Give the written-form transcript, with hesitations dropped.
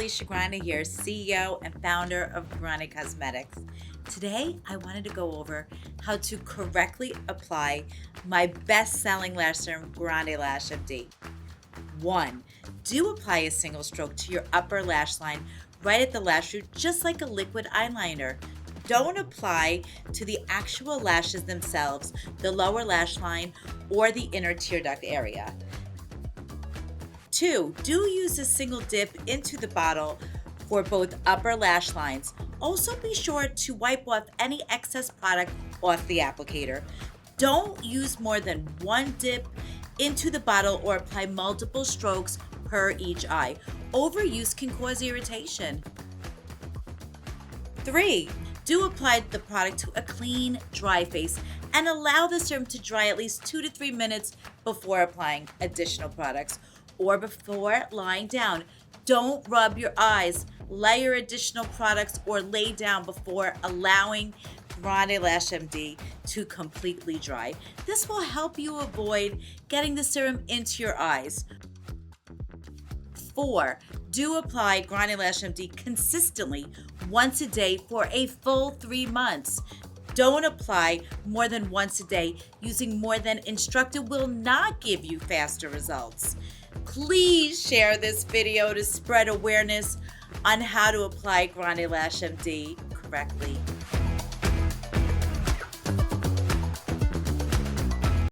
Alicia Grande here, CEO and founder of Grande Cosmetics. Today, I wanted to go over how to correctly apply my best-selling lash serum, GrandeLASH-MD. 1. Do apply a single stroke to your upper lash line right at the lash root, just like a liquid eyeliner. Don't apply to the actual lashes themselves, the lower lash line, or the inner tear duct area. 2. Do use a single dip into the bottle for both upper lash lines. Also be sure to wipe off any excess product off the applicator. Don't use more than one dip into the bottle or apply multiple strokes per each eye. Overuse can cause irritation. 3. Do apply the product to a clean, dry face and allow the serum to dry at least 2 to 3 minutes before applying additional products or before lying down. Don't rub your eyes, layer additional products, or lay down before allowing GrandeLASH-MD to completely dry. This will help you avoid getting the serum into your eyes. 4. Do apply GrandeLASH-MD consistently once a day for a full 3 months. Don't apply more than once a day. Using more than instructed will not give you faster results. Please share this video to spread awareness on how to apply GrandeLASH-MD correctly.